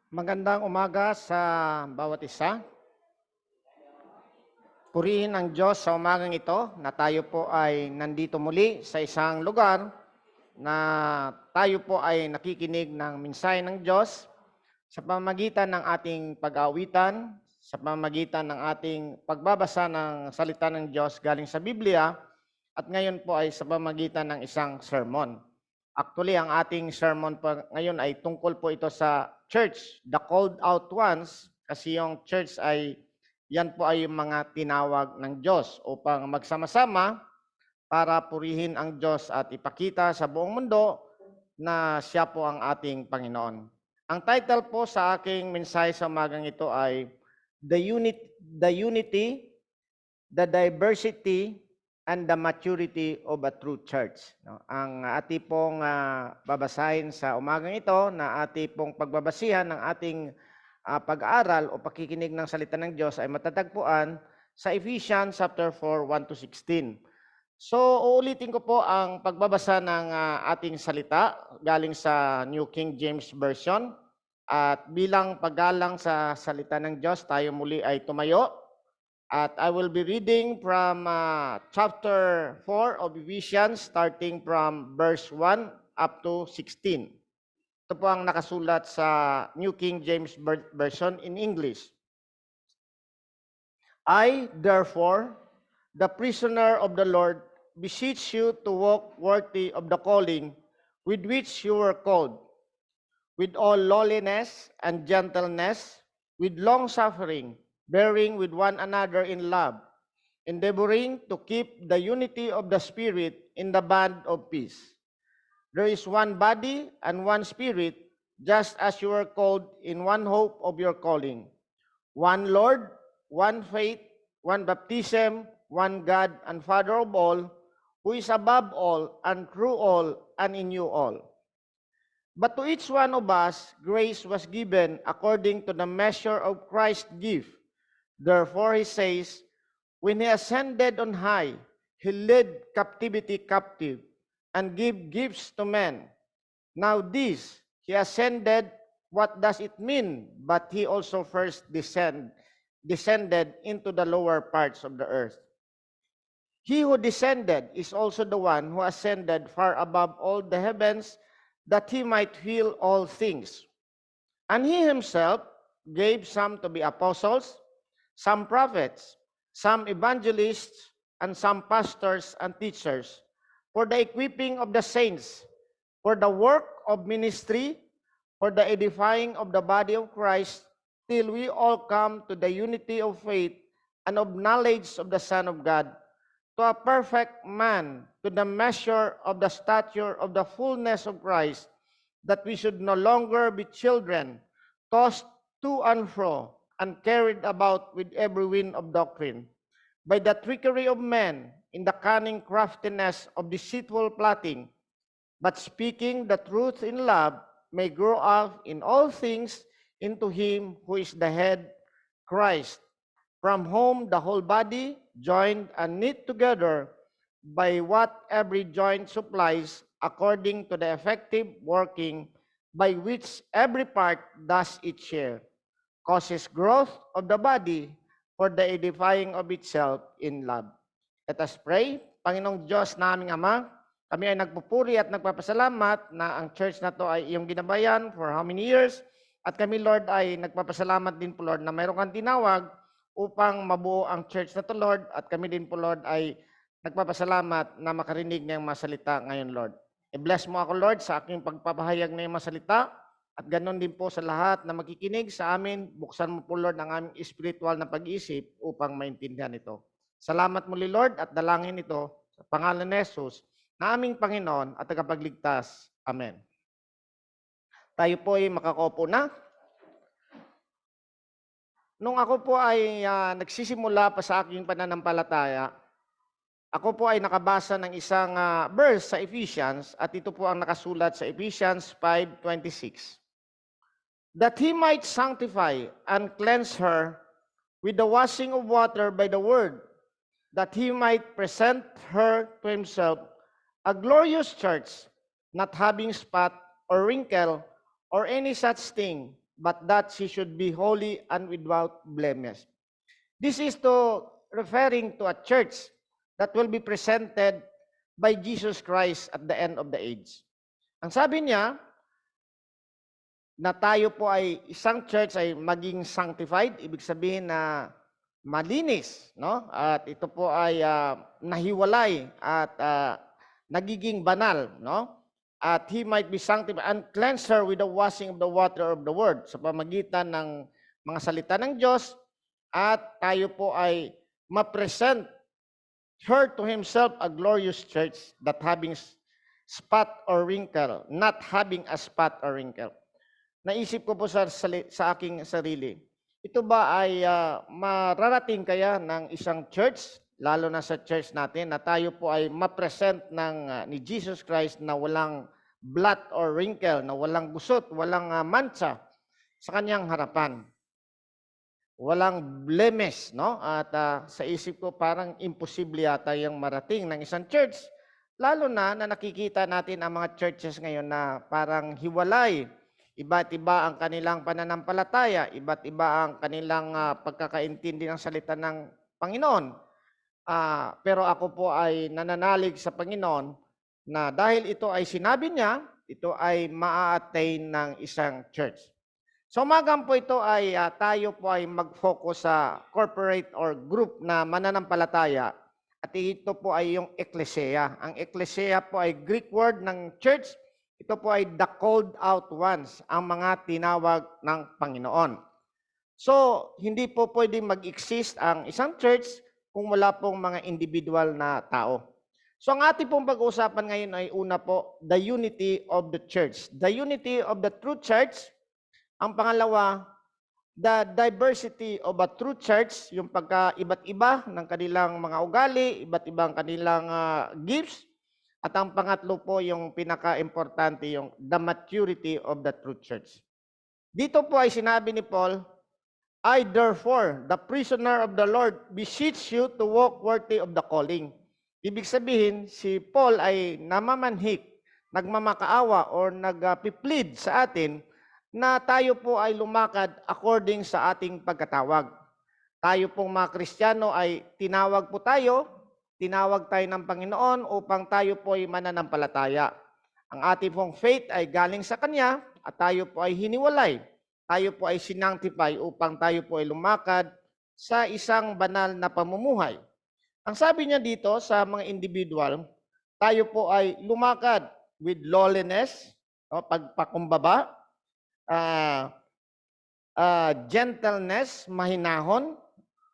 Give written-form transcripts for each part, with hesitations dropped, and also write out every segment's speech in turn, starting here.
Magandang umaga sa bawat isa. Purihin ang Diyos sa umagang ito na tayo po ay nandito muli sa isang lugar na tayo po ay nakikinig ng mensahe ng Diyos sa pamamagitan ng ating pag-aawitan, sa pamamagitan ng ating pagbabasa ng salita ng Diyos galing sa Biblia, at ngayon po ay sa pamamagitan ng isang sermon. Actually, ang ating sermon po ngayon ay tungkol po ito sa church, the called out ones, kasi yung church ay yan po ay yung mga tinawag ng Diyos upang magsama-sama para purihin ang Diyos at ipakita sa buong mundo na siya po ang ating Panginoon. Ang title po sa aking mensahe sa umagang ito ay The Unity, the Diversity, and the Maturity of a True Church. Ang ating pong babasahin sa umagang ito na ating pong pagbabasihan ng ating pag-aaral o pakikinig ng salita ng Diyos ay matatagpuan sa Ephesians chapter 4, 1-16. So, uulitin ko po ang pagbabasa ng ating salita galing sa New King James Version. At bilang paggalang sa salita ng Diyos, tayo muli ay tumayo. At I will be reading from chapter 4 of Ephesians, starting from verse 1 up to 16. Ito po ang nakasulat sa New King James Version in English. I, therefore, the prisoner of the Lord, beseech you to walk worthy of the calling with which you were called, with all lowliness and gentleness, with long-suffering, bearing with one another in love, endeavoring to keep the unity of the Spirit in the bond of peace. There is one body and one Spirit, just as you are called in one hope of your calling. One Lord, one faith, one baptism, one God and Father of all, who is above all and through all and in you all. But to each one of us, grace was given according to the measure of Christ's gift. Therefore, he says, when he ascended on high, he led captivity captive and gave gifts to men. Now this, he ascended, what does it mean? But he also first descended into the lower parts of the earth. He who descended is also the one who ascended far above all the heavens, that he might fill all things. And he himself gave some to be apostles, some prophets, some evangelists, and some pastors and teachers, for the equipping of the saints, for the work of ministry, for the edifying of the body of Christ, till we all come to the unity of faith and of knowledge of the Son of God, to a perfect man, to the measure of the stature of the fullness of Christ, that we should no longer be children, tossed to and fro, and carried about with every wind of doctrine, by the trickery of men, in the cunning craftiness of deceitful plotting, but speaking the truth in love, may grow up in all things into him who is the head, Christ, from whom the whole body, joined and knit together by what every joint supplies, according to the effective working by which every part does its share, causes growth of the body for the edifying of itself in love. Let us pray. Panginoong Diyos na aming Ama, kami ay nagpupuri at nagpapasalamat na ang church na to ay iyong ginabayan for how many years. At kami, Lord, ay nagpapasalamat din po, Lord, na mayroon kang tinawag upang mabuo ang church na to, Lord. At kami din po, Lord, ay nagpapasalamat na makarinig ng masalita ngayon, Lord. I-bless mo ako, Lord, sa aking pagpapahayag ng masalita. At ganoon din po sa lahat na makikinig sa amin. Buksan mo po, Lord, ang aming spiritual na pag-iisip upang maintindihan ito. Salamat muli, Lord, at dalangin ito sa pangalan ni Jesus, na aming Panginoon at tagapagligtas. Amen. Tayo po ay makakaupo na. Nung ako po ay nagsisimula pa sa aking pananampalataya, ako po ay nakabasa ng isang verse sa Ephesians, at ito po ang nakasulat sa Ephesians 5:26. That he might sanctify and cleanse her with the washing of water by the word, that he might present her to himself a glorious church, not having spot or wrinkle or any such thing, but that she should be holy and without blemish. This is to referring to a church that will be presented by Jesus Christ at the end of the age. Ang sabi niya, na tayo po ay isang church ay maging sanctified, ibig sabihin na malinis, no? At ito po ay nahiwalay at nagiging banal, no? At he might be sanctified and cleanse her with the washing of the water of the word sa pamagitan ng mga salita ng Diyos, at tayo po ay ma-present her to himself a glorious church that having spot or wrinkle, not having a spot or wrinkle. Naisip ko po sa aking sarili, ito ba ay mararating kaya ng isang church, lalo na sa church natin, na tayo po ay ma-present ni Jesus Christ na walang blot or wrinkle, na walang gusot, walang mancha sa kanyang harapan. Walang blemish, no? At sa isip ko parang imposible yata yung marating ng isang church, lalo na nakikita natin ang mga churches ngayon na parang hiwalay. Iba't iba ang kanilang pananampalataya, iba't iba ang kanilang pagkakaintindi ng salita ng Panginoon. Pero ako po ay nananalig sa Panginoon na dahil ito ay sinabi niya, ito ay maa-attain ng isang church. So umagang po ito ay tayo po ay mag-focus sa corporate or group na mananampalataya, at ito po ay yung ecclesia. Ang ecclesia po ay Greek word ng church. Ito po ay the called out ones, ang mga tinawag ng Panginoon. So, hindi po pwedeng mag-exist ang isang church kung wala pong mga individual na tao. So, ang ating pong pag-uusapan ngayon ay una po, the unity of the church. The unity of the true church. Ang pangalawa, the diversity of a true church, yung pagka-iba't iba ng kanilang mga ugali, iba't ibang kanilang gifts. At ang pangatlo po, yung pinaka-importante, yung the maturity of the true church. Dito po ay sinabi ni Paul, I therefore, the prisoner of the Lord, beseech you to walk worthy of the calling. Ibig sabihin, si Paul ay namamanhik, nagmamakaawa, or nagpiplead sa atin na tayo po ay lumakad according sa ating pagkatawag. Tayo pong mga Kristiyano ay tinawag po tayo, tinawag tayo ng Panginoon upang tayo po ay mananampalataya. Ang ating pong faith ay galing sa Kanya at tayo po ay hiniwalay. Tayo po ay sinanctify upang tayo po ay lumakad sa isang banal na pamumuhay. Ang sabi niya dito sa mga individual, tayo po ay lumakad with lowliness, pagpakumbaba, gentleness, mahinahon,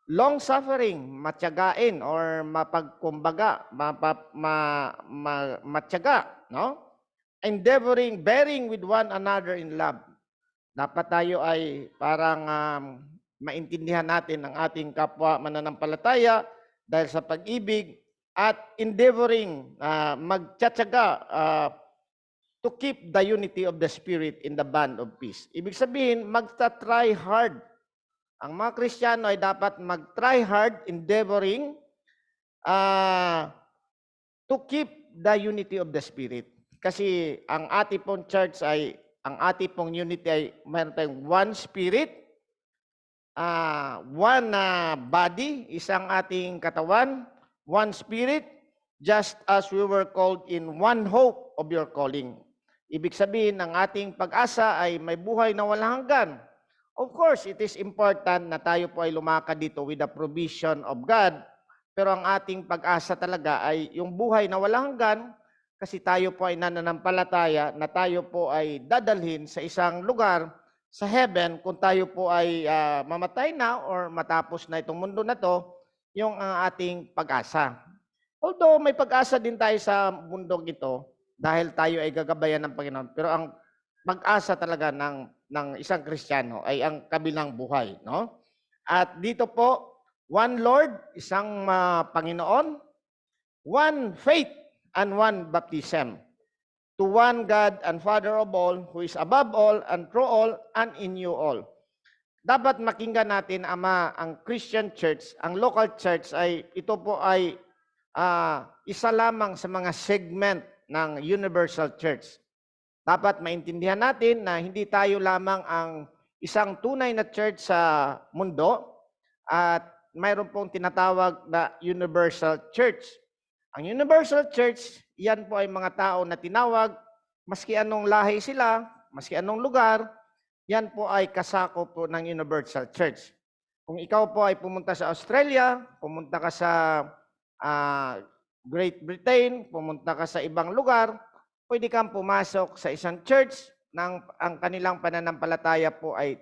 long-suffering, matyagain or mapagkumbaga, matyaga, no? Endeavoring, bearing with one another in love. Dapat tayo ay parang maintindihan natin ang ating kapwa mananampalataya dahil sa pag-ibig, at endeavoring, magtsatsaga to keep the unity of the Spirit in the band of peace. Ibig sabihin, magta-try hard. Ang mga Kristiyano ay dapat mag-try hard, endeavoring to keep the unity of the Spirit. Kasi ang ating pong church ay, ang ating pong unity ay mayroon tayong one Spirit, one body, isang ating katawan, one Spirit, just as we were called in one hope of your calling. Ibig sabihin, ang ating pag-asa ay may buhay na walang hanggan. Of course, it is important na tayo po ay lumakad dito with the provision of God. Pero ang ating pag-asa talaga ay yung buhay na walang hanggan, kasi tayo po ay nananampalataya na tayo po ay dadalhin sa isang lugar sa heaven kung tayo po ay mamatay na or matapos na itong mundo na to, yung ating pag-asa. Although may pag-asa din tayo sa mundong ito dahil tayo ay gagabayan ng Panginoon, pero ang pag-asa talaga ng isang Kristiyano ay ang kabilang buhay, no? At dito po, one Lord, isang Panginoon, one faith, and one baptism. To one God and Father of all, who is above all, and through all, and in you all. Dapat makinggan natin, Ama, ang Christian church, ang local church, ay ito po ay isa lamang sa mga segment ng universal church. Dapat maintindihan natin na hindi tayo lamang ang isang tunay na church sa mundo at mayroon pong tinatawag na Universal Church. Ang Universal Church, yan po ay mga tao na tinawag, maski anong lahi sila, maski anong lugar, yan po ay kasako po ng Universal Church. Kung ikaw po ay pumunta sa Australia, pumunta ka sa Great Britain, pumunta ka sa ibang lugar, pwede kang pumasok sa isang church nang ang kanilang pananampalataya po ay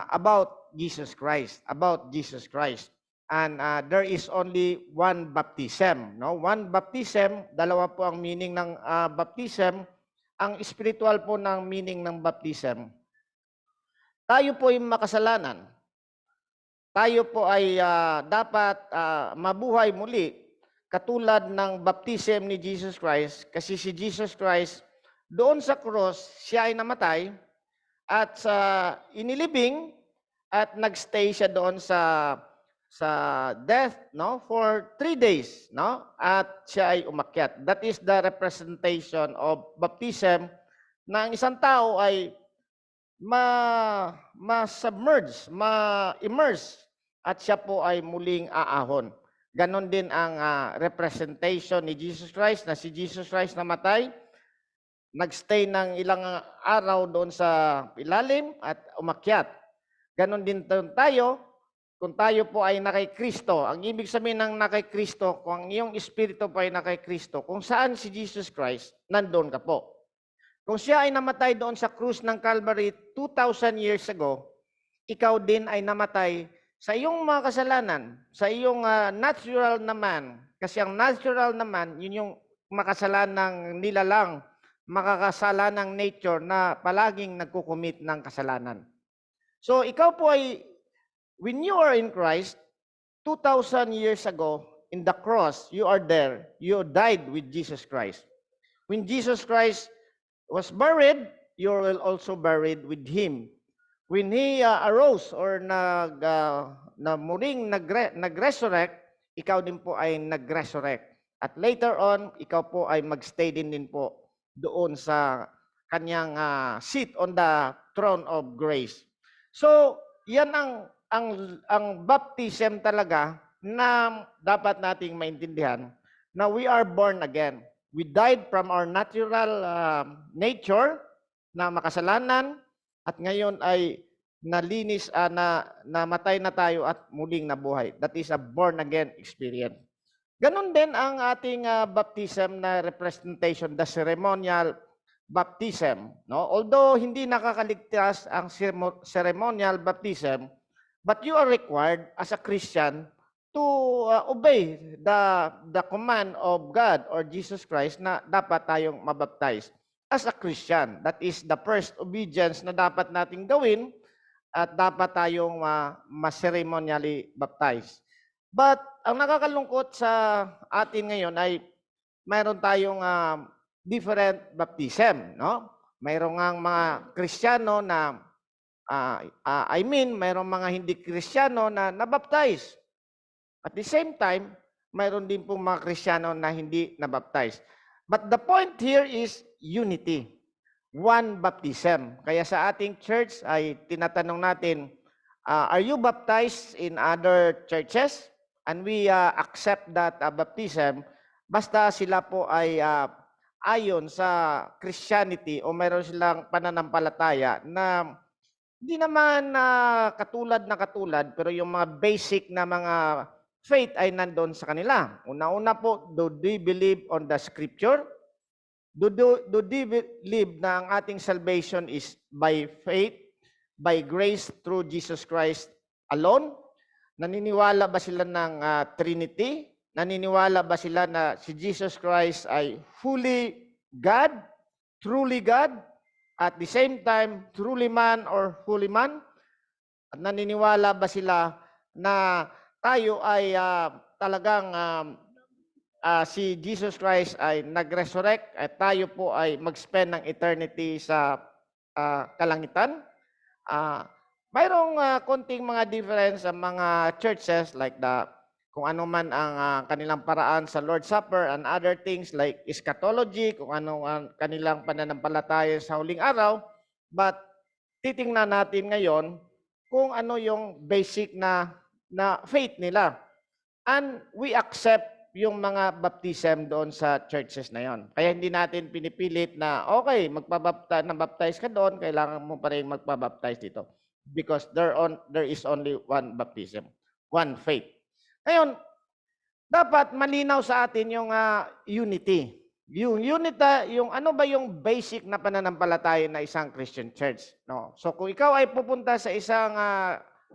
about Jesus Christ, about Jesus Christ. And there is only one baptism, no? One baptism, dalawa po ang meaning ng baptism. Ang spiritual po ng meaning ng baptism. Tayo po ay makasalanan. Tayo po ay dapat mabuhay muli katulad ng baptism ni Jesus Christ, kasi si Jesus Christ doon sa cross, siya ay namatay at inilibing at nagstay siya doon sa death, no, for 3 days, no, at siya ay umakyat. That is the representation of baptism, na ang isang tao ay ma-submerge, ma-immerse, at siya po ay muling aahon. Ganon din ang representation ni Jesus Christ, na si Jesus Christ namatay, nagstay ng ilang araw doon sa ilalim at umakyat. Ganon din tayo, kung tayo po ay nakay Kristo. Ang ibig sabihin ng nakay Kristo, kung ang iyong espiritu po ay nakay Kristo, kung saan si Jesus Christ, nandoon ka po. Kung siya ay namatay doon sa krus ng Calvary 2,000 years ago, ikaw din ay namatay sa iyong mga kasalanan, sa iyong natural naman. Kasi ang natural naman, yun yung makasalanang nilalang, makakasalanang nature na palaging nagkukumit ng kasalanan. So ikaw po ay, when you are in Christ, 2,000 years ago, in the cross, you are there. You died with Jesus Christ. When Jesus Christ was buried, you will also buried with Him. When He arose or muling nag-resurrect, ikaw din po ay nag-resurrect. At later on, ikaw po ay magstay din po doon sa kanyang seat on the throne of grace. So, yan ang baptism talaga na dapat nating maintindihan, na we are born again. We died from our natural nature na makasalanan, at ngayon ay nalinis, namatay na tayo at muling nabuhay. That is a born again experience. Ganon din ang ating baptism na representation, the ceremonial baptism. No? Although hindi nakakaligtas ang ceremonial baptism, but you are required as a Christian to obey the command of God or Jesus Christ na dapat tayong mabaptize as a Christian. That is the first obedience na dapat nating gawin, at dapat tayong ma-ceremonially baptize. But ang nakakalungkot sa atin ngayon ay mayroon tayong different baptism, no? Mayroong ang mga Kristiyano na mayroong mga hindi Kristiyano na nabaptize. At the same time, mayroon din pong mga Kristiyano na hindi nabaptize. But the point here is unity. One baptism. Kaya sa ating church ay tinatanong natin, are you baptized in other churches? And we accept that baptism basta sila po ay ayon sa Christianity o mayroon silang pananampalataya na hindi naman katulad pero yung mga basic na mga faith ay nandun sa kanila. Una-una po, do they believe on the scripture? Do they believe na ang ating salvation is by faith, by grace through Jesus Christ alone? Naniniwala ba sila ng Trinity? Naniniwala ba sila na si Jesus Christ ay fully God, truly God, at the same time, truly man or fully man? At naniniwala ba sila na tayo ay talagang si Jesus Christ ay nag-resurrect at tayo po ay mag-spend ng eternity sa kalangitan? Mayroong konting mga difference sa mga churches like kung ano man ang kanilang paraan sa Lord's Supper and other things like eschatology, kung ano ang kanilang pananampalataya sa huling araw. But titingnan natin ngayon kung ano yung basic na faith nila. And we accept yung mga baptism doon sa churches na yon. Kaya hindi natin pinipilit na, okay, nabaptize ka doon, kailangan mo pa rin magpabaptize dito. Because there is only one baptism, one faith. Ngayon, dapat malinaw sa atin yung unity. Yung unity, yung ano ba yung basic na pananampalataya na isang Christian church, no? So kung ikaw ay pupunta sa isang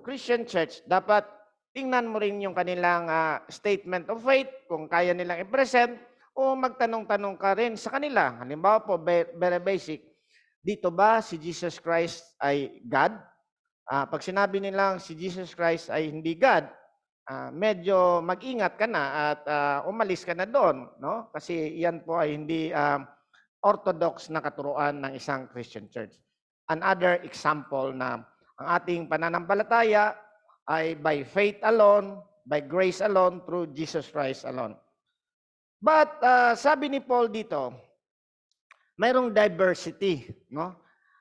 Christian church, dapat tingnan mo rin yung kanilang statement of faith, kung kaya nilang i-present, o magtanong-tanong ka rin sa kanila. Halimbawa po, very basic, dito ba si Jesus Christ ay God? Pag sinabi nilang si Jesus Christ ay hindi God, medyo mag-ingat ka na at umalis ka na doon, no? Kasi yan po ay hindi orthodox na katuruan ng isang Christian church. Another example na ang ating pananampalataya ay by faith alone, by grace alone, through Jesus Christ alone. But sabi ni Paul dito, mayroong diversity, no?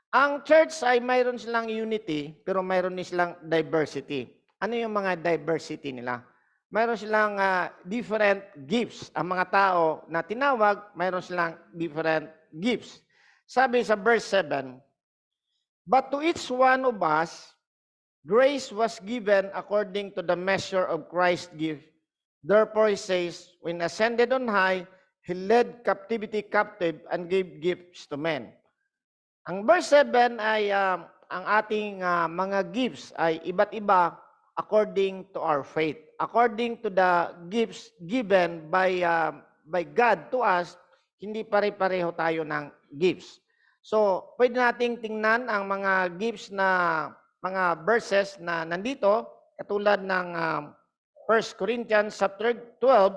Ang church ay mayroon silang unity, pero mayroon din silang diversity. Ano yung mga diversity nila? Mayroon silang different gifts. Ang mga tao na tinawag, mayroon silang different gifts. Sabi sa verse 7, but to each one of us, grace was given according to the measure of Christ's gift. Therefore, he says, when ascended on high, he led captivity captive and gave gifts to men. Ang verse 7 ay ang ating mga gifts ay iba't iba according to our faith. According to the gifts given by God to us, hindi pare-pareho tayo ng gifts. So, pwede nating tingnan ang mga gifts na mga verses na nandito, katulad ng 1 Corinthians chapter 12,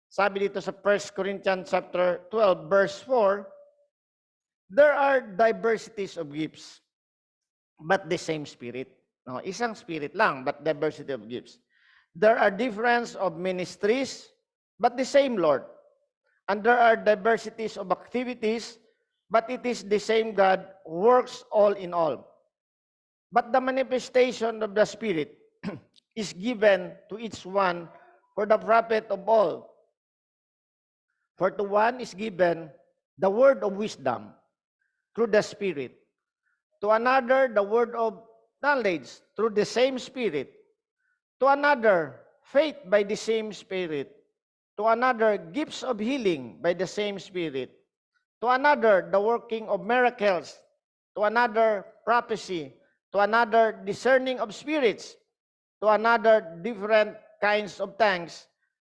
sabi dito sa 1 Corinthians chapter 12, verse 4, there are diversities of gifts, but the same Spirit. No, isang Spirit lang, but diversity of gifts. There are difference of ministries, but the same Lord. And there are diversities of activities, but it is the same God who works all in all. But the manifestation of the Spirit is given to each one for the profit of all. For to one is given the word of wisdom through the Spirit. To another, the word of knowledge through the same Spirit. To another, faith by the same Spirit. To another, gifts of healing by the same Spirit. To another, the working of miracles. To another, prophecy. To another, discerning of spirits. To another, different kinds of tongues.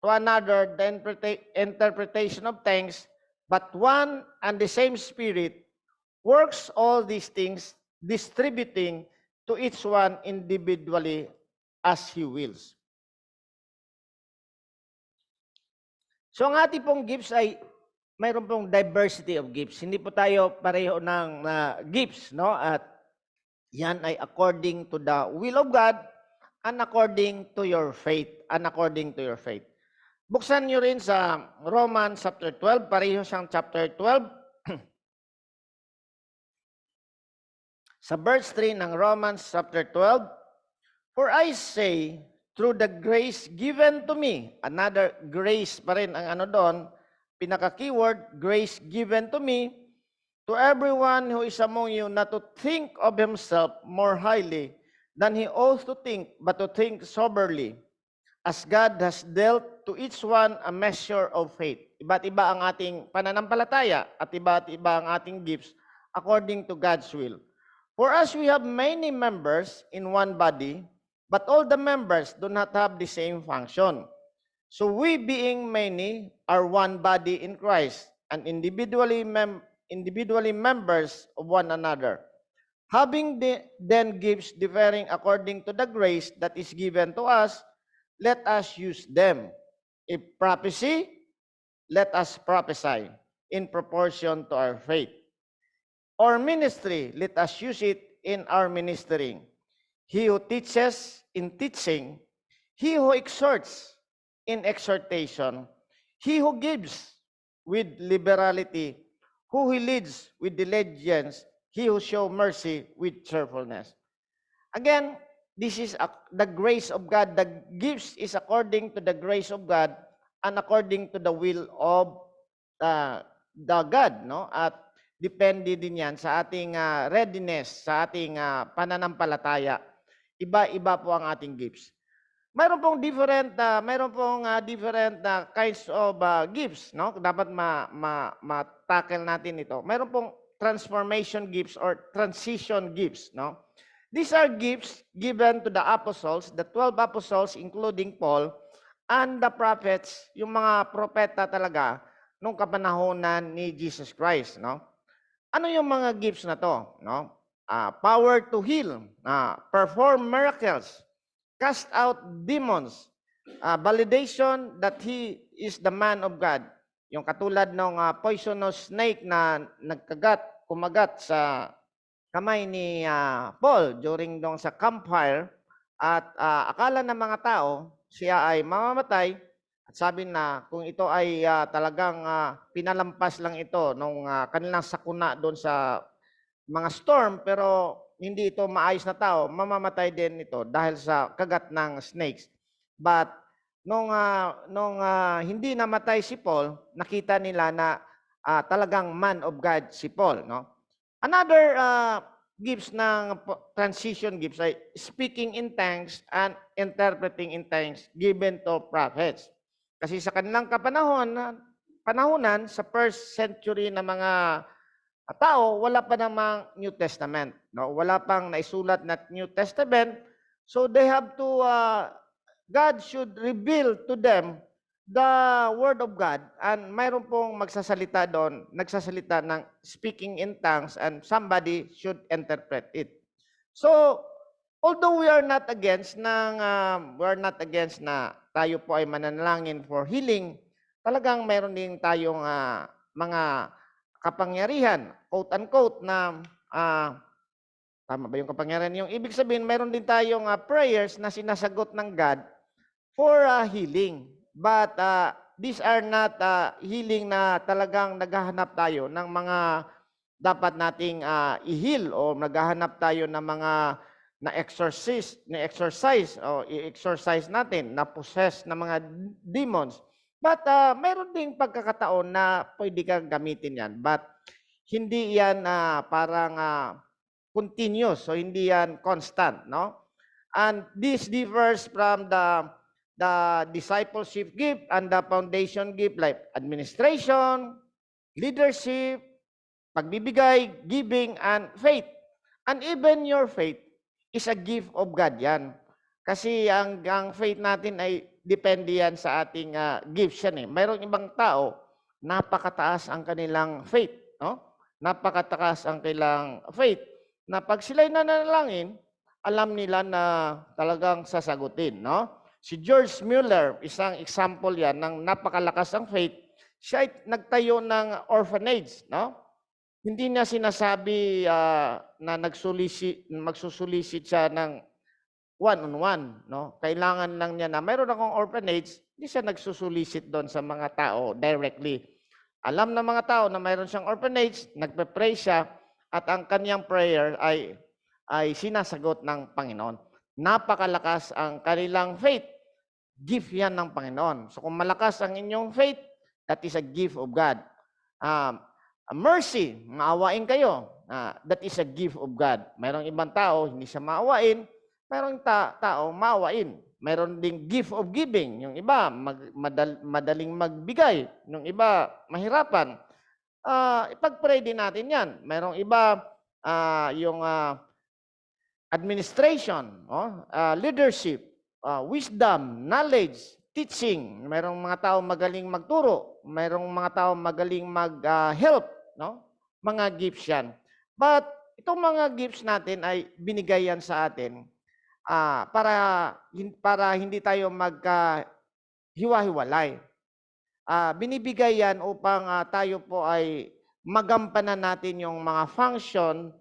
To another, the interpretation of tongues. But one and the same Spirit works all these things, distributing to each one individually as He wills. So ang ating pong gifts ay mayroon pong diversity of gifts. Hindi po tayo pareho ng gifts, no? At yan ay according to the will of God and according to your faith. And according to your faith. Buksan nyo rin sa Romans chapter 12, pareho siyang chapter 12. Sa verse 3 ng Romans chapter 12, for I say, through the grace given to me, another grace pa rin ang ano doon, pinaka-keyword, grace given to me, to everyone who is among you not to think of himself more highly than he ought to think, but to think soberly, as God has dealt to each one a measure of faith. Iba't iba ang ating pananampalataya at iba't iba ang ating gifts according to God's will. For as we have many members in one body, but all the members do not have the same function. So we being many are one body in Christ, and individually members of one another. Having then gifts differing according to the grace that is given to us, let us use them. If prophecy, let us prophesy in proportion to our faith. Or ministry, let us use it in our ministering. He who teaches in teaching, he who exhorts in exhortation, he who gives with liberality, who he leads with diligence, he who show mercy with cheerfulness. Again, this is the grace of God. The gifts is according to the grace of God and according to the will of the God, no? At depende din yan sa ating readiness, sa ating pananampalataya. Iba-iba po ang ating gifts. Mayroon pong different kinds of gifts, no? Dapat ma-tackle natin ito. Mayroon pong transformation gifts or transition gifts, no? These are gifts given to the apostles, the 12 apostles including Paul, and the prophets, yung mga propeta talaga nung kapanahonan ni Jesus Christ, no? Ano yung mga gifts na to, no? Power to heal, perform miracles, cast out demons, validation that he is the man of God. Yung katulad ng poisonous snake na kumagat sa kamay ni Paul during dong sa campfire at akala ng mga tao siya ay mamamatay at sabi na kung ito ay talagang pinalampas lang ito nung kanilang sakuna doon sa mga storm pero hindi ito maayos na tao, mamamatay din ito dahil sa kagat ng snakes. But nung hindi namatay si Paul, nakita nila na talagang man of God si Paul, no? Another gifts ng transition gifts ay speaking in tongues and interpreting in tongues given to prophets. Kasi sa kanilang panahonan sa first century na mga tao, wala pa namang New Testament, no? Wala pang naisulat na New Testament. So they have to God should reveal to them the Word of God, and mayroon pong magsasalita doon, nagsasalita ng speaking in tongues, and somebody should interpret it. So, although we are not against na tayo po ay mananalangin for healing, talagang mayroon din tayong mga kapangyarihan, quote-unquote, na tama ba yung kapangyarihan? Yung ibig sabihin, mayroon din tayong prayers na sinasagot ng God for healing. But these are not healing na talagang naghahanap tayo ng mga dapat nating i-heal o naghahanap tayo ng mga na-exercise o i-exercise natin, na-possess ng mga demons. But mayroon ding pagkakataon na pwede kang gamitin yan. But hindi yan parang continuous, so hindi yan constant, no? And this differs from the discipleship gift and the foundation gift like administration, leadership, pagbibigay, giving, and faith. And even your faith is a gift of God yan. Kasi ang faith natin ay depende yan sa ating gifts yan eh. Mayroong ibang tao, napakataas ang kanilang faith, no? Napakataas ang kanilang faith na pag sila'y nananalangin, alam nila na talagang sasagutin, no? Si George Mueller, isang example yan ng napakalakas ang faith. Siya ay nagtayo ng orphanage, no? Hindi niya sinasabi na magsusulisit siya ng one-on-one, no? Kailangan lang niya na mayroon akong orphanage, hindi siya nagsusulisit doon sa mga tao directly. Alam ng mga tao na mayroon siyang orphanage, nagpe-pray siya at ang kanyang prayer ay sinasagot ng Panginoon. Napakalakas ang kanilang faith. Gift yan ng Panginoon. So kung malakas ang inyong faith, that is a gift of God. Mercy, maawain kayo. That is a gift of God. Mayroong ibang tao, hindi siya maawain. Mayroong tao, maawain. Mayroon ding gift of giving. Yung iba, madaling magbigay. Yung iba, mahirapan. Ipag-pray din natin yan. Mayroong iba, yung administration, leadership, wisdom, knowledge, teaching. Mayroong mga tao magaling magturo. Mayroong mga tao magaling mag-help, no? Mga gifts yan. But itong mga gifts natin ay binigay yan sa atin para hindi tayo maghiwa-hiwalay. Binibigay yan upang tayo po ay magampanan natin yung mga function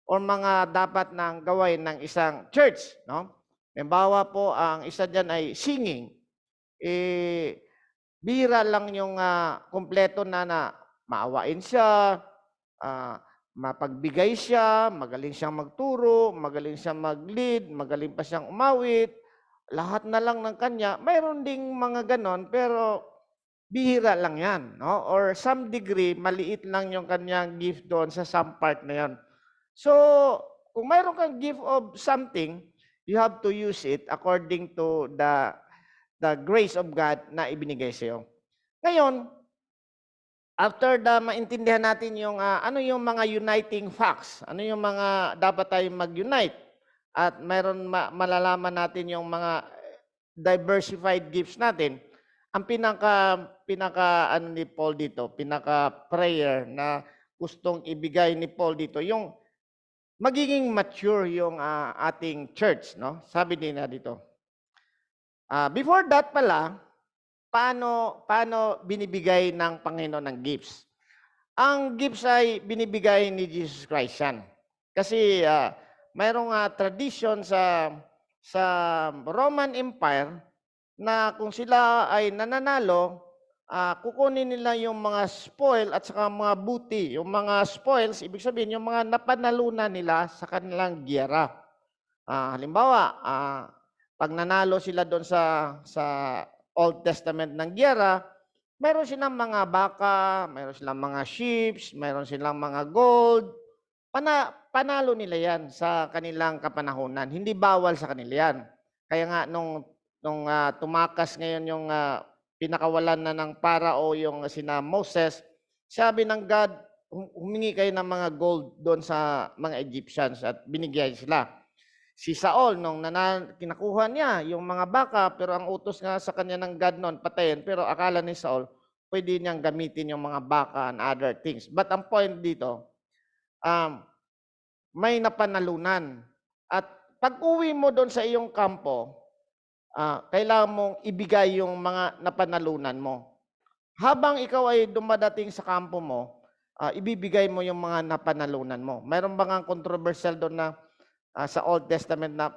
o mga dapat nang gawin ng isang church, no? Halimbawa po, ang isa dyan ay singing. Bihira lang yung kumpleto na maawain siya, mapagbigay siya, magaling siyang magturo, magaling siyang mag-lead, magaling pa siyang umawit, lahat na lang ng kanya. Mayroon ding mga ganon, pero bihira lang yan. No? Or some degree, maliit lang yung kanyang gift doon sa some part na yan. So, kung mayroon kang gift of something, you have to use it according to the grace of God na ibinigay sa iyo. Ngayon, after maintindihan natin yung ano yung mga uniting facts, ano yung mga dapat tayong mag-unite, at mayroon malalaman natin yung mga diversified gifts natin, ang pinaka ano ni Paul dito, pinaka prayer na gustong ibigay ni Paul dito, yung magiging mature yung ating church, no? Sabi din na dito. Before that pala, paano binibigay ng Panginoon ng gifts? Ang gifts ay binibigay ni Jesus Christ yan. Kasi mayroong tradition sa Roman Empire na kung sila ay nananalo, kukunin nila yung mga spoil at saka mga booty. Yung mga spoils, ibig sabihin yung mga napanalunan nila sa kanilang giyera. Halimbawa, pag nanalo sila doon sa Old Testament ng giyera, meron silang mga baka, meron silang mga sheep, meron silang mga gold. Panalo nila yan sa kanilang kapanahunan. Hindi bawal sa kanila yan. Kaya nga nung tumakas ngayon yung pinakawalan na ng Parao yung sina Moses, sabi ng God, humingi kayo ng mga gold doon sa mga Egyptians at binigyan sila. Si Saul, nung kinakuha niya yung mga baka, pero ang utos nga sa kanya ng God noon, patayin. Pero akala ni Saul, pwede niyang gamitin yung mga baka and other things. But ang point dito, may napanalunan. At pag uwi mo doon sa iyong kampo, kailangan mong ibigay yung mga napanalunan mo. Habang ikaw ay dumadating sa kampo mo, ibibigay mo yung mga napanalunan mo. Mayroon bang controversial doon na sa Old Testament na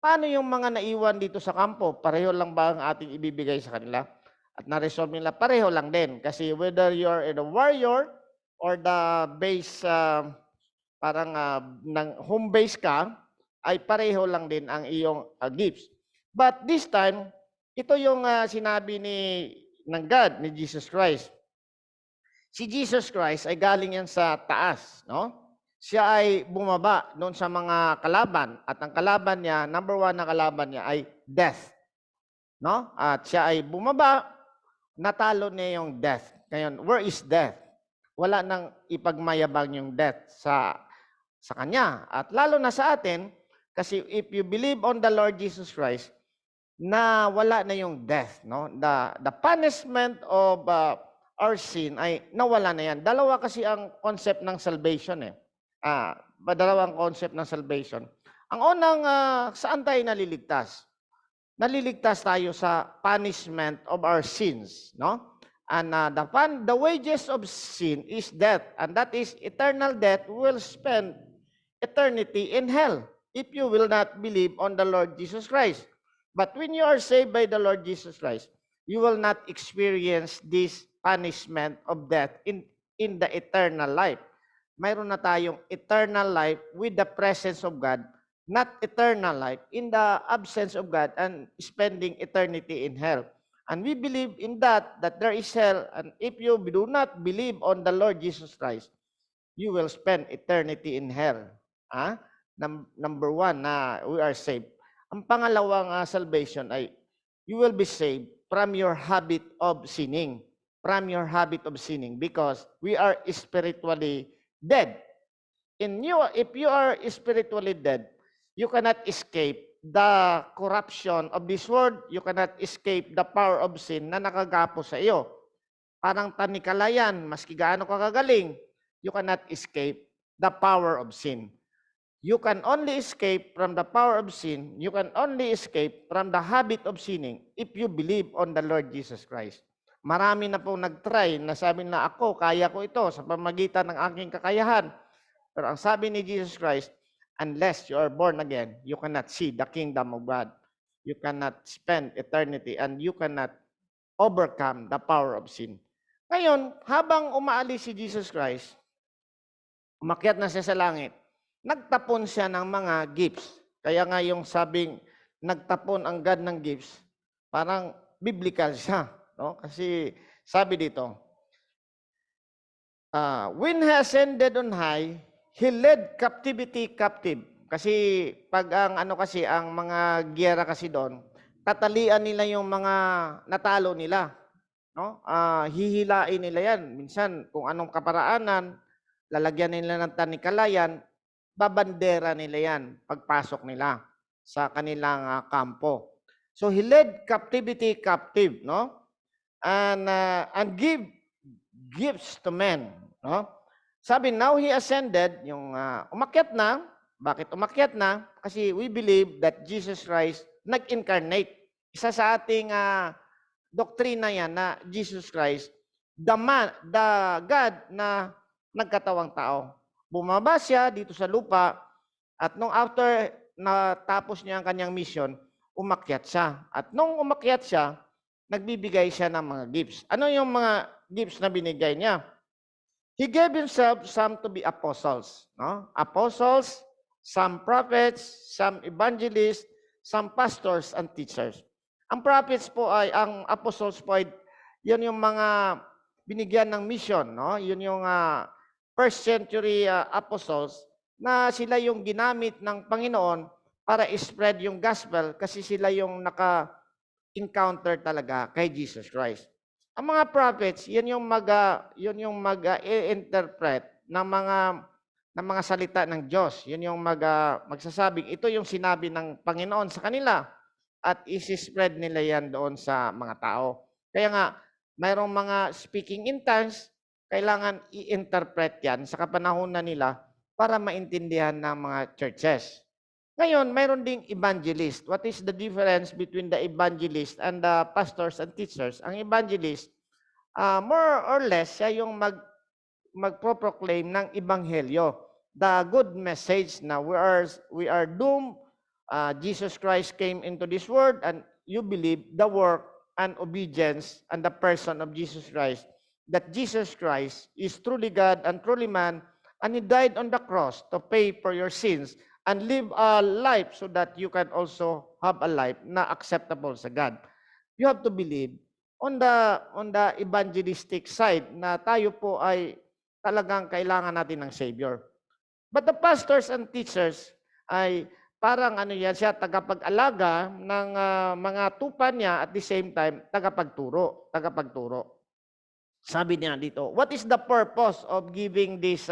paano yung mga naiwan dito sa kampo? Pareho lang ba ang ating ibibigay sa kanila? At na-resolve nila, pareho lang din. Kasi whether you're a warrior or the base, parang ng home base ka, ay pareho lang din ang iyong gifts. But this time, ito yung sinabi ng God, ni Jesus Christ. Si Jesus Christ ay galing yan sa taas, no? Siya ay bumaba doon sa mga kalaban, at ang kalaban niya, number one na kalaban niya ay death, no? At siya ay bumaba, natalo niya yung death. Ngayon, where is death? Wala nang ipagmayabang yung death sa kanya. At lalo na sa atin, kasi if you believe on the Lord Jesus Christ, na wala na yung death, no? The punishment of our sin ay nawala na yan. Dalawa kasi ang concept ng salvation eh. Dalawang concept ng salvation. Ang unang, saan tayo naliligtas? Naliligtas tayo sa punishment of our sins, no? And the wages of sin is death, and that is eternal death. Will spend eternity in hell if you will not believe on the Lord Jesus Christ. But when you are saved by the Lord Jesus Christ, you will not experience this punishment of death in the eternal life. Mayroon na tayong eternal life with the presence of God, not eternal life in the absence of God and spending eternity in hell. And we believe in that there is hell, and if you do not believe on the Lord Jesus Christ, you will spend eternity in hell. Number one, na we are saved. Ang pangalawang salvation ay you will be saved from your habit of sinning. From your habit of sinning, because we are spiritually dead. If you are spiritually dead, you cannot escape the corruption of this world. You cannot escape the power of sin na nakagapo sa iyo. Parang tanikalayan, maski gaano ka kagaling, you cannot escape the power of sin. You can only escape from the power of sin, you can only escape from the habit of sinning if you believe on the Lord Jesus Christ. Marami na pong nag-try na sabi na ako, kaya ko ito sa pamagitan ng aking kakayahan. Pero ang sabi ni Jesus Christ, unless you are born again, you cannot see the kingdom of God. You cannot spend eternity and you cannot overcome the power of sin. Ngayon, habang umaalis si Jesus Christ, umakyat na siya sa langit, nagtapon siya ng mga gifts. Kaya nga yung sabing nagtapon ang God ng gifts, parang biblical siya. No? Kasi sabi dito, when he ascended on high, he led captivity captive. Kasi pag ang mga giyera kasi doon, tatalian nila yung mga natalo nila. No? Hihilain nila yan. Minsan, kung anong kaparaanan, lalagyan nila ng tanikalayan, babandera nila yan pagpasok nila sa kanilang kampo. So he led captivity captive, no? And give gifts to men, no? Sabi, now he ascended, yung umakyat na. Bakit umakyat na? Kasi we believe that Jesus Christ nag-incarnate. Isa sa ating doktrina yan na Jesus Christ, the God na nagkatawang tao. Bumaba siya dito sa lupa at nung after natapos niya ang kanyang mission, umakyat siya. At nung umakyat siya, nagbibigay siya ng mga gifts. Ano yung mga gifts na binigay niya? He gave himself some to be apostles. No? Apostles, some prophets, some evangelists, some pastors and teachers. Ang prophets po ang apostles po ay, yun yung mga binigyan ng mission. No? Yun yung first century apostles na sila yung ginamit ng Panginoon para i-spread yung gospel kasi sila yung naka-encounter talaga kay Jesus Christ. Ang mga prophets, yun yung mag-interpret ng mga salita ng Diyos. Yun yung magsasabing ito yung sinabi ng Panginoon sa kanila at isi-spread nila yan doon sa mga tao. Kaya nga mayroong mga speaking in tongues, kailangan i-interpret yan sa kapanahunan nila para maintindihan ng mga churches. Ngayon, mayroon ding evangelist. What is the difference between the evangelist and the pastors and teachers? Ang evangelist, more or less, siya yung magpro-proclaim ng ebanghelyo. The good message na we are doomed. Jesus Christ came into this world and you believe the work and obedience and the person of Jesus Christ. That Jesus Christ is truly God and truly man, and He died on the cross to pay for your sins and live a life so that you can also have a life na acceptable sa God. You have to believe on the evangelistic side na tayo po ay talagang kailangan natin ng Savior. But the pastors and teachers ay parang siya, tagapag-alaga ng mga tupa niya at the same time, tagapagturo. Sabi niya dito, what is the purpose of giving these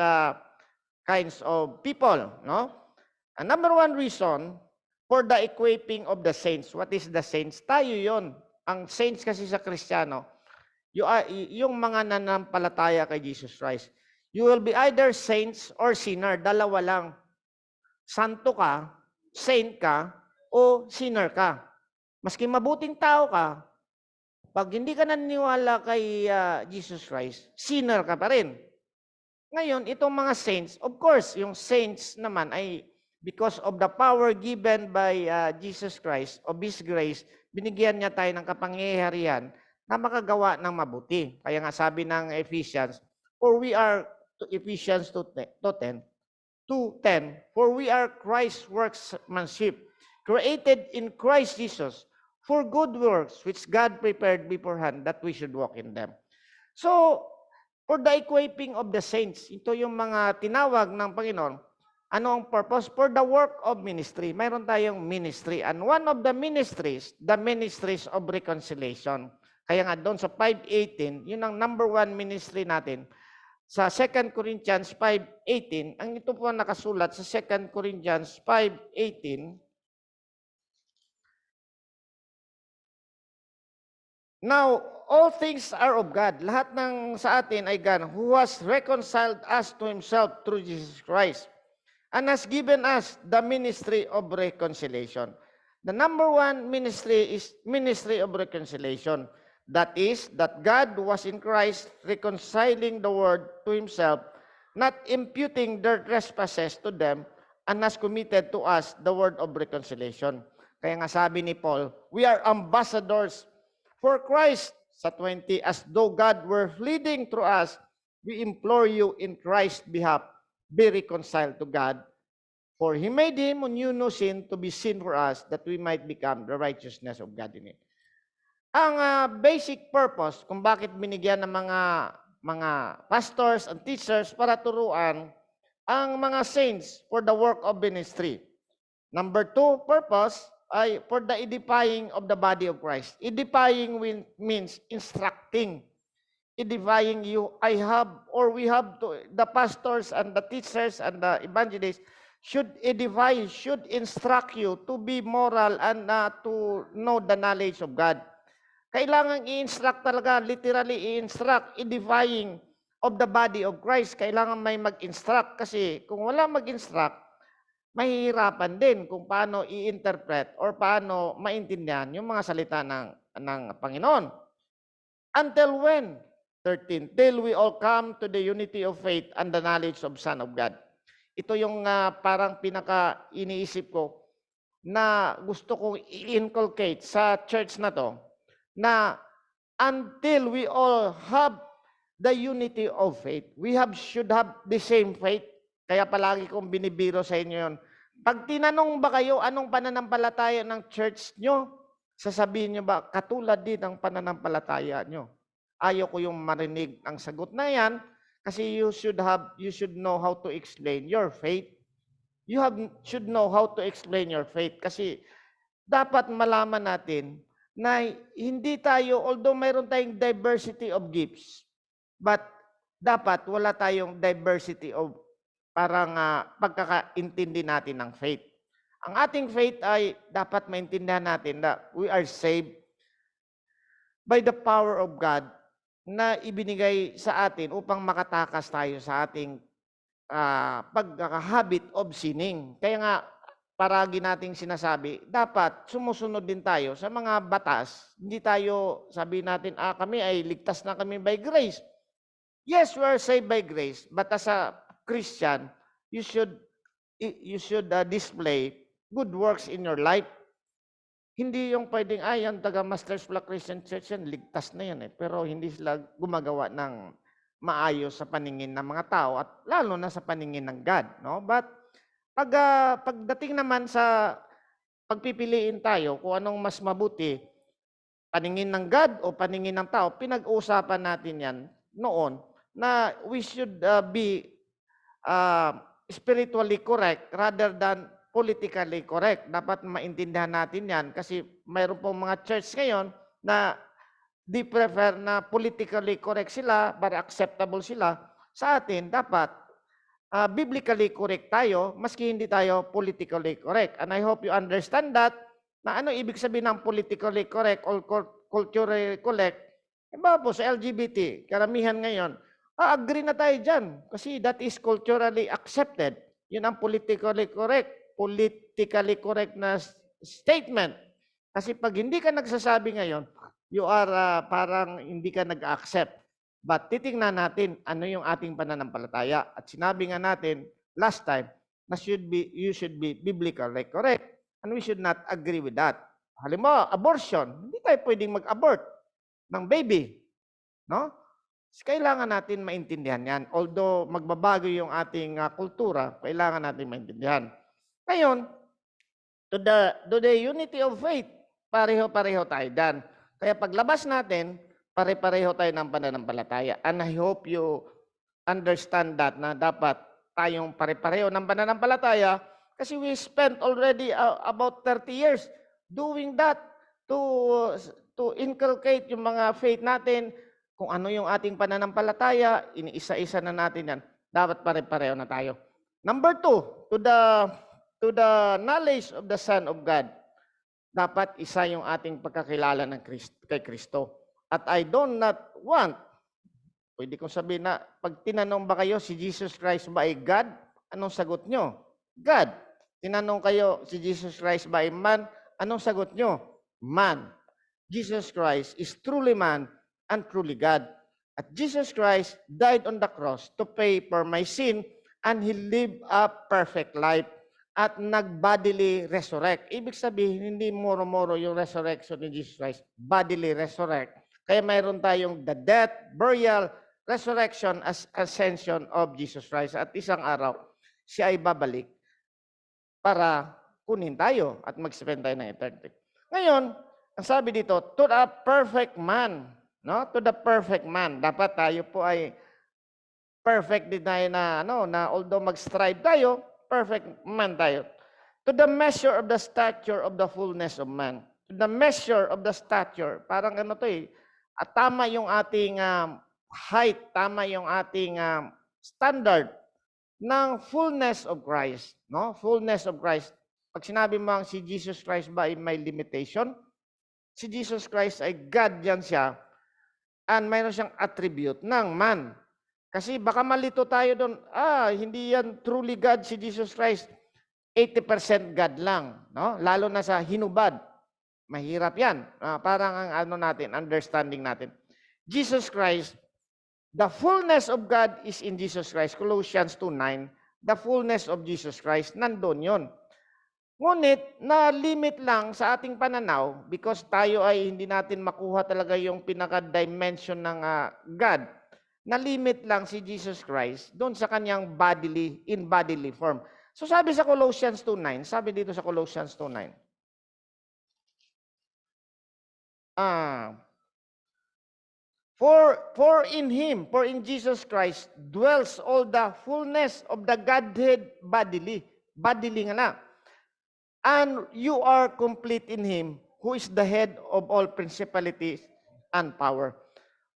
kinds of people? No? Number one reason, for the equipping of the saints. What is the saints? Tayo yon. Ang saints kasi sa Kristiyano, yung mga nanampalataya kay Jesus Christ. You will be either saints or sinner. Dalawa lang. Santo ka, saint ka, o sinner ka. Maski mabuting tao ka, pag hindi ka naniniwala kay Jesus Christ, sinner ka pa rin. Ngayon, itong mga saints, of course, yung saints naman ay because of the power given by Jesus Christ, of His grace, binigyan niya tayo ng kapangyarihan na makagawa ng mabuti. Kaya nga sabi ng Ephesians, for we are, Ephesians 2:10, for we are Christ's workmanship, created in Christ Jesus, for good works, which God prepared beforehand that we should walk in them. So, for the equipping of the saints, ito yung mga tinawag ng Panginoon. Ano ang purpose? For the work of ministry. Mayroon tayong ministry. And one of the ministries of reconciliation. Kaya nga doon sa 5:18, yun ang number one ministry natin. Sa 2 Corinthians 5:18, ang ito po nakasulat sa 2 Corinthians 5:18, now, all things are of God. Lahat ng sa atin ay God, who has reconciled us to Himself through Jesus Christ and has given us the ministry of reconciliation. The number one ministry is ministry of reconciliation. That is, that God was in Christ reconciling the world to Himself, not imputing their trespasses to them, and has committed to us the word of reconciliation. Kaya nga sabi ni Paul, we are ambassadors for Christ, sa 20, as though God were pleading through us, we implore you in Christ's behalf, be reconciled to God. For He made Him who knew no sin to be sin for us, that we might become the righteousness of God in Him. Ang basic purpose kung bakit binigyan ng mga pastors and teachers para turuan ang mga saints for the work of ministry. Number 2 purpose ay for the edifying of the body of Christ. Edifying means instructing. Edifying we have to, the pastors and the teachers and the evangelists should edify, should instruct you to be moral and to know the knowledge of God. Kailangan i-instruct talaga, literally i-instruct, edifying of the body of Christ. Kailangan may mag-instruct kasi kung wala mag-instruct, mahihirapan din kung paano i-interpret or paano maintindihan yung mga salita ng Panginoon. Until when? 13. Till we all come to the unity of faith and the knowledge of Son of God. Ito yung parang pinaka-iniisip ko na gusto kong i-inculcate sa church na to, na until we all have the unity of faith, should have the same faith. Kaya palagi kong binibiro sa inyo yun. Pag tinanong ba kayo anong pananampalataya ng church nyo, sasabihin nyo ba katulad din ng pananampalataya nyo? Ayaw ko yung marinig ang sagot na yan kasi you should know how to explain your faith. Should know how to explain your faith kasi dapat malaman natin na hindi tayo, although mayroon tayong diversity of gifts, but dapat wala tayong diversity of parang pagkakaintindi natin ng faith. Ang ating faith ay dapat maintindihan natin na we are saved by the power of God na ibinigay sa atin upang makatakas tayo sa ating pagkakahabit of sinning. Kaya nga, paragi nating sinasabi, dapat sumusunod din tayo sa mga batas. Hindi tayo sabi natin, kami ay ligtas na kami by grace. Yes, we are saved by grace, but as a Christian, you should display good works in your life. Hindi yung pwedeng, yung taga Masters Black Christian Church yan, ligtas na yan pero hindi sila gumagawa ng maayos sa paningin ng mga tao at lalo na sa paningin ng God. No? But pagdating naman sa pagpipiliin tayo kung anong mas mabuti, paningin ng God o paningin ng tao, pinag-uusapan natin yan noon na we should be spiritually correct rather than politically correct. Dapat maintindihan natin yan kasi mayroon pong mga church ngayon na they prefer na politically correct sila, but acceptable sila. Sa atin, dapat biblically correct tayo, maski hindi tayo politically correct. And I hope you understand that, na ano ibig sabihin ng politically correct or culturally correct. Iba po sa LGBT, karamihan ngayon, agree na tayo dyan kasi that is culturally accepted. Yun ang politically correct na statement. Kasi pag hindi ka nagsasabi ngayon, you are parang hindi ka nag-accept. But titingnan natin ano yung ating pananampalataya. At sinabi nga natin last time na you should be biblically correct. And we should not agree with that. Halimbawa, abortion. Hindi tayo pwedeng mag-abort ng baby. No? Kailangan natin maintindihan yan. Although magbabago yung ating kultura, kailangan natin maintindihan. Ngayon, to the unity of faith, pareho-pareho tayo dyan. Kaya paglabas natin, pare-pareho tayo ng pananampalataya. And I hope you understand that na dapat tayong pare-pareho ng pananampalataya kasi we spent already about 30 years doing that to inculcate yung mga faith natin, kung ano yung ating pananampalataya, iniisa-isa na natin yan. Dapat pare-pareho na tayo. Number 2, to the knowledge of the Son of God. Dapat isa yung ating pagkakilala kay Kristo. At I do not want, pwede kong sabihin na, pag tinanong ba kayo si Jesus Christ ba ay God? Anong sagot nyo? God. Tinanong kayo si Jesus Christ ba ay man? Anong sagot nyo? Man. Jesus Christ is truly man and truly God. At Jesus Christ died on the cross to pay for my sin and He lived a perfect life at nag-bodily resurrect. Ibig sabihin, hindi moro-moro yung resurrection ni Jesus Christ. Bodily resurrect. Kaya mayroon tayong the death, burial, resurrection as ascension of Jesus Christ. At isang araw, siya ay babalik para kunin tayo at mag-spend tayo ng eternity. Ngayon, ang sabi dito, to the perfect man, no? To the perfect man. Dapat tayo po ay perfect din tayo na although mag-strive tayo, perfect man tayo. To the measure of the stature of the fullness of man. To the measure of the stature. Parang tama yung ating height, tama yung ating standard ng fullness of Christ, no? Fullness of Christ. Pag sinabi mo si Jesus Christ ba ay may limitation? Si Jesus Christ ay God yan siya and mayroon siyang attribute ng man. Kasi baka malito tayo doon, hindi yan truly God si Jesus Christ. 80% God lang, no? Lalo na sa hinubad. Mahirap yan. Parang ang understanding natin. Jesus Christ, the fullness of God is in Jesus Christ. Colossians 2:9, the fullness of Jesus Christ, nandun yun. Ngunit, na-limit lang sa ating pananaw because tayo ay hindi natin makuha talaga yung pinaka-dimension ng God. Na-limit lang si Jesus Christ doon sa kanyang in bodily form. So sabi sa Colossians 2:9, sabi dito sa Colossians 2:9, For in Jesus Christ dwells all the fullness of the Godhead bodily. Bodily nga na. And you are complete in Him, who is the head of all principalities and power.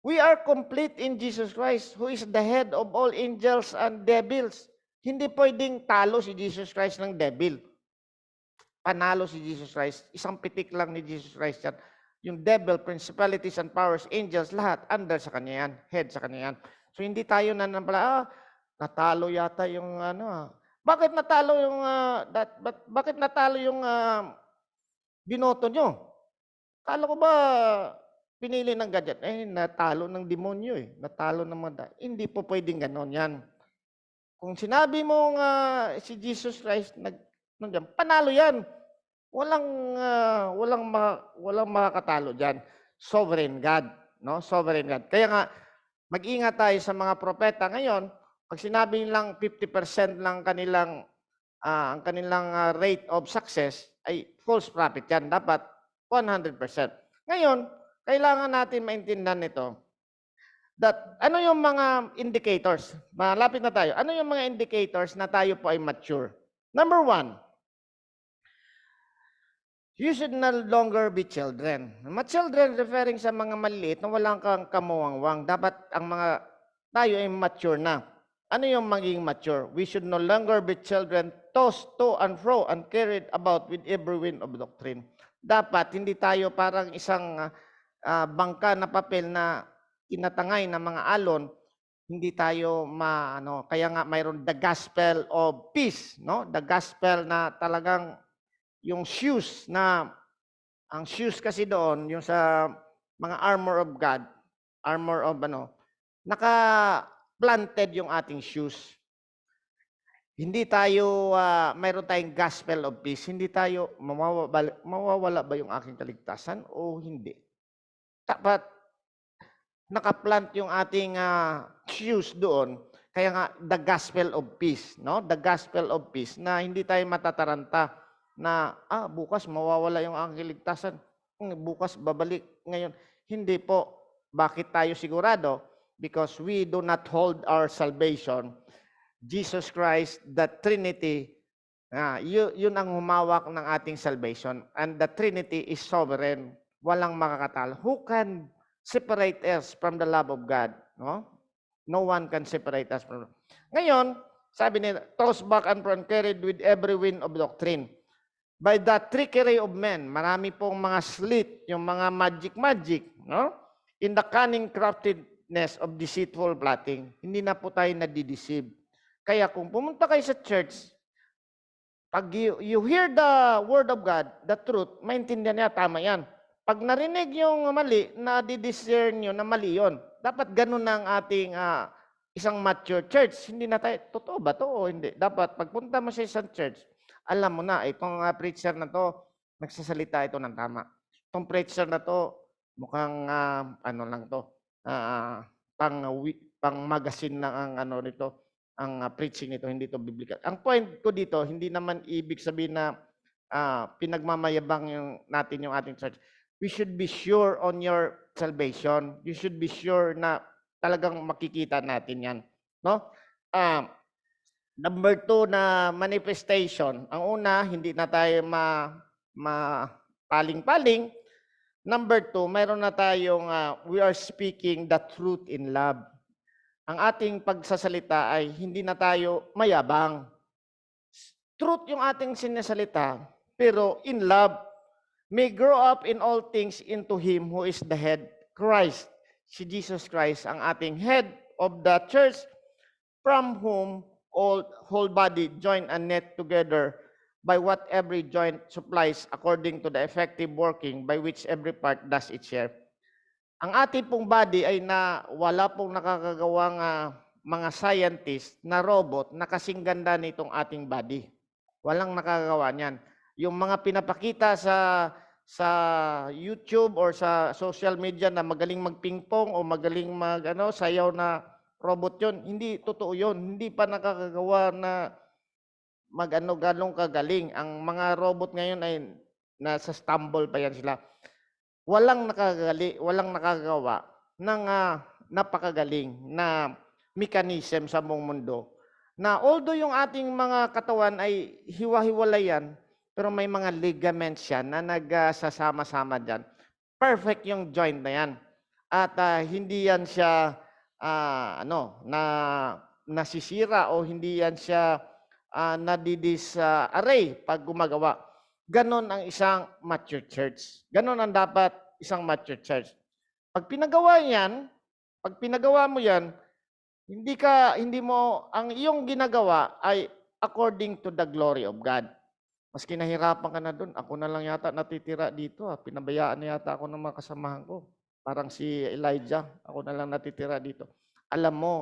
We are complete in Jesus Christ, who is the head of all angels and devils. Hindi pwedeng talo si Jesus Christ ng devil. Panalo si Jesus Christ. Isang pitik lang ni Jesus Christ yan. Yung devil, principalities and powers, angels, lahat, under sa kanya yan. Head sa kanya yan. So hindi tayo natalo yata yung Bakit natalo yung bakit natalo yung binoto nyo? Kala ko ba pinili ng gadget? Natalo ng demonyo Natalo ng hindi po pwedeng ganon yan. Kung sinabi mo si Jesus Christ panalo yan. Walang makakatalo diyan. Sovereign God, no? Sovereign God. Kaya nga mag-ingat tayo sa mga propeta ngayon. Pag sinabi lang 50% lang ang kanilang rate of success ay false prophet yan. Dapat 100%. Ngayon, kailangan natin maintindihan ito that ano yung mga indicators? Malapit na tayo. Ano yung mga indicators na tayo po ay mature? Number 1, you should no longer be children. Mga children referring sa mga maliliit na walang kang kamuwangwang. Dapat tayo ay mature na. Ano yung maging mature? We should no longer be children tossed to and fro and carried about with every wind of doctrine. Dapat hindi tayo parang isang bangka na papel na tinatangay ng mga alon. Hindi tayo kaya nga mayroon the gospel of peace, no? The gospel na talagang yung shoes ang shoes kasi doon, yung sa mga armor of God, naka-planted yung ating shoes. Hindi tayo, mayroon tayong gospel of peace. Hindi tayo, mawawala ba yung aking kaligtasan o hindi? Dapat, naka-plant yung ating shoes doon. Kaya nga, the gospel of peace, no? The gospel of peace, na hindi tayo matataranta na, bukas mawawala yung aking kaligtasan. Bukas babalik ngayon. Hindi po. Bakit tayo sigurado? Because we do not hold our salvation. Jesus Christ, the Trinity, yun ang humawak ng ating salvation. And the Trinity is sovereign. Walang makakatalo. Who can separate us from the love of God? No? No one can separate us from it. Ngayon, sabi nila, tossed back and carried with every wind of doctrine. By the trickery of men, marami pong mga slit, yung mga magic, no? In the cunning craftedness of deceitful plotting, hindi na po tayo nadideceive. Kaya kung pumunta kayo sa church, pag you hear the word of God, the truth, maintindihan niya, tama yan. Pag narinig yung mali, na-discern nyo na mali yun. Dapat ganun ang ating isang mature church. Hindi na tayo, totoo ba to o hindi? Dapat pagpunta mo sa isang church, alam mo na, itong preacher na to, nagsasalita ito ng tama. Itong preacher na to, mukhang lang to, pang magazine na ang ano nito, ang preaching nito, hindi to biblical. Ang point ko dito, hindi naman ibig sabihin na pinagmamayabang natin yung ating church. We should be sure on your salvation. You should be sure na talagang makikita natin yan. No? Number 2 na manifestation. Ang una, hindi na tayo paling-paling. Number 2, mayroon na tayong we are speaking the truth in love. Ang ating pagsasalita ay hindi na tayo mayabang. Truth yung ating sinasalita, pero in love, may grow up in all things into Him who is the head, Christ. Si Jesus Christ, ang ating head of the church, from whom all whole body joined and knit together by what every joint supplies according to the effective working by which every part does its share. Ang ating pong body ay wala pong nakakagawang mga scientist na robot na kasing ganda nitong ating body. Walang nakakagawa niyan. Yung mga pinapakita sa YouTube or sa social media na magaling magpingpong o magaling sayaw na robot yon, hindi totoo yon. Hindi pa nakakagawa na ganong kagaling. Ang mga robot ngayon ay nasa stumble pa yan sila. Walang nakakagawa ng napakagaling na mechanism sa buong mundo. Na although yung ating mga katawan ay hiwa-hiwalayan, pero may mga ligaments yan na nagsasama-sama dyan. Perfect yung joint na yan. At hindi yan siya nasisira o hindi yan siya nadidisarray pag gumagawa. Ganon ang isang mature church. Ganon ang dapat isang mature church. Pag pinagawa mo yan, hindi mo, ang iyong ginagawa ay according to the glory of God. Mas kinahirapan ka na doon. Ako na lang yata natitira dito. Pinabayaan na yata ako ng mga kasamahan ko. Parang si Elijah, ako na lang natitira dito. Alam mo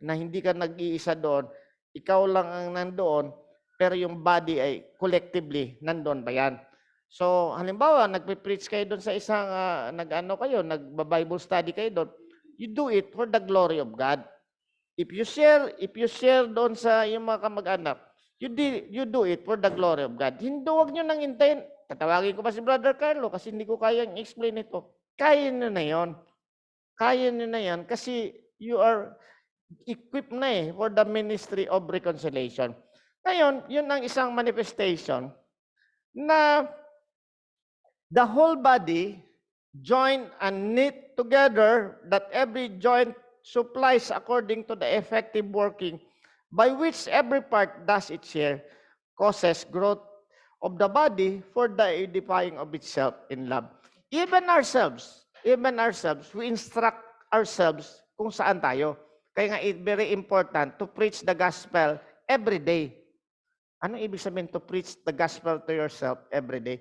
na hindi ka nag-iisa doon, ikaw lang ang nandoon, pero yung body ay collectively nandoon pa yan. So, halimbawa, nagpe-preach kayo doon sa isang, nagba-Bible study kayo doon, you do it for the glory of God. If you share doon sa yung mga kamag-anak, you do it for the glory of God. Hindi, wag nyo nang hintayin. Tatawagin ko pa si Brother Carlo kasi hindi ko kayang explain ito. Kaya nyo na yon. Kaya nyo na yan kasi you are equipped na for the ministry of reconciliation. Ngayon, yun ang isang manifestation na the whole body join and knit together, that every joint supplies according to the effective working by which every part does its share, causes growth of the body for the edifying of itself in love. Even ourselves, we instruct ourselves kung saan tayo. Kaya nga, it's very important to preach the gospel every day. Ano ibig sabihin to preach the gospel to yourself every day?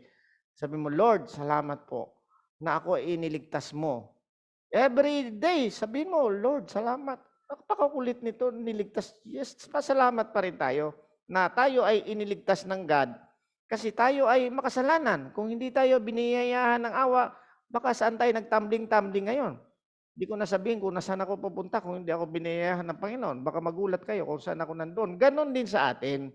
Sabi mo, Lord, salamat po na ako ay iniligtas mo. Every day, sabi mo, Lord, salamat. Napakakulit nito, niligtas. Yes, pasalamat pa rin tayo na tayo ay iniligtas ng God kasi tayo ay makasalanan. Kung hindi tayo biniyayahan ng awa, baka saan tayo nagtambling-tambling ngayon? Hindi ko na sabihin kung nasaan ako pupunta kung hindi ako biniyayahan ng Panginoon. Baka magulat kayo kung saan ako nandun. Ganon din sa atin.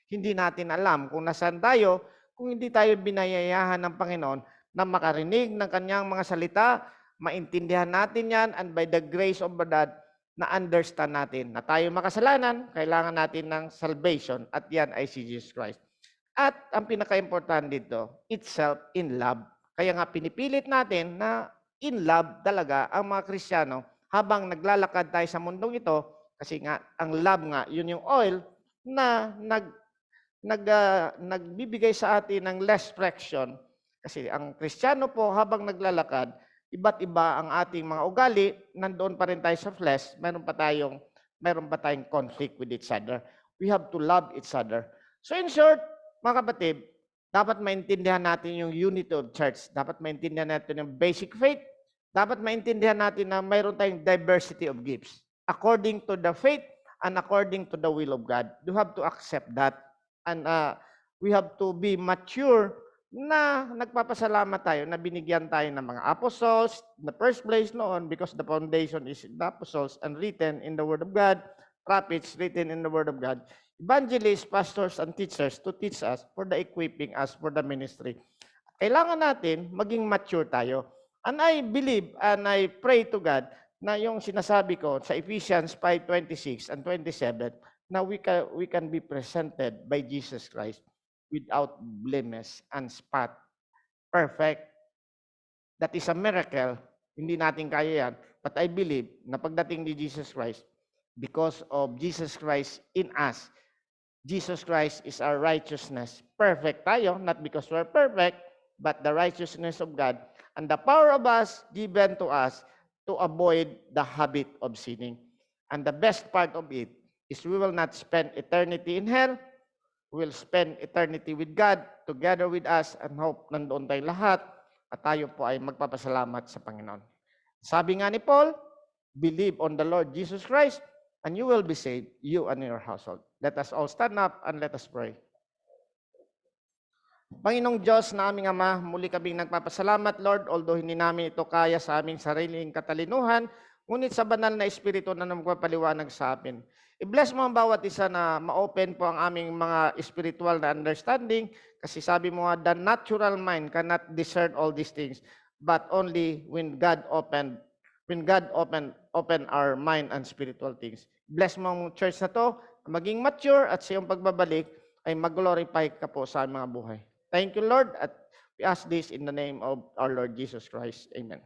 Hindi natin alam kung nasaan tayo kung hindi tayo binayayahan ng Panginoon na makarinig ng kanyang mga salita, maintindihan natin yan, and by the grace of God, na-understand natin na tayo makasalanan, kailangan natin ng salvation, at yan ay si Jesus Christ. At ang pinaka-important dito, itself in love. Kaya nga pinipilit natin na in love talaga ang mga Kristiyano habang naglalakad tayo sa mundong ito, kasi nga, ang love nga, yun yung oil na nagbibigay sa atin ng less friction. Kasi ang Kristiyano po habang naglalakad, iba't iba ang ating mga ugali, nandoon pa rin tayo sa flesh, meron pa tayong conflict with each other. We have to love each other. So in short, mga kapatid, dapat maintindihan natin yung unity of church. Dapat maintindihan natin yung basic faith. Dapat maintindihan natin na mayroon tayong diversity of gifts. According to the faith and according to the will of God. You have to accept that. And we have to be mature na nagpapasalamat tayo na binigyan tayo ng mga apostles, in the first place noon, because the foundation is in the apostles and written in the Word of God, prophets written in the Word of God, evangelists, pastors, and teachers to teach us for the equipping us for the ministry. Kailangan natin maging mature tayo. And I believe and I pray to God na yung sinasabi ko sa Ephesians 5:26 and 27 na we can be presented by Jesus Christ without blemish and spot. Perfect. That is a miracle. Hindi natin kaya yan. But I believe na pagdating ni Jesus Christ, because of Jesus Christ in us, Jesus Christ is our righteousness. Perfect tayo, not because we're perfect, but the righteousness of God and the power of us given to us to avoid the habit of sinning. And the best part of it is we will not spend eternity in hell. We will spend eternity with God together with us and hope nandoon tayo lahat at tayo po ay magpapasalamat sa Panginoon. Sabi nga ni Paul, believe on the Lord Jesus Christ and you will be saved, you and your household. Let us all stand up and let us pray. Panginoong Diyos na aming Ama, muli kaming nagpapasalamat, Lord, although hindi namin ito kaya sa aming sariling katalinuhan, ngunit sa banal na Espiritu na magpapaliwanag sa amin. I-bless mo ang bawat isa na ma-open po ang aming mga spiritual na understanding, kasi sabi mo nga, the natural mind cannot discern all these things, but only when God open our mind and spiritual things. Bless mo ang church na to, maging mature at sa iyong pagbabalik ay mag-glorify ka po sa mga buhay. Thank you, Lord, at we ask this in the name of our Lord Jesus Christ. Amen.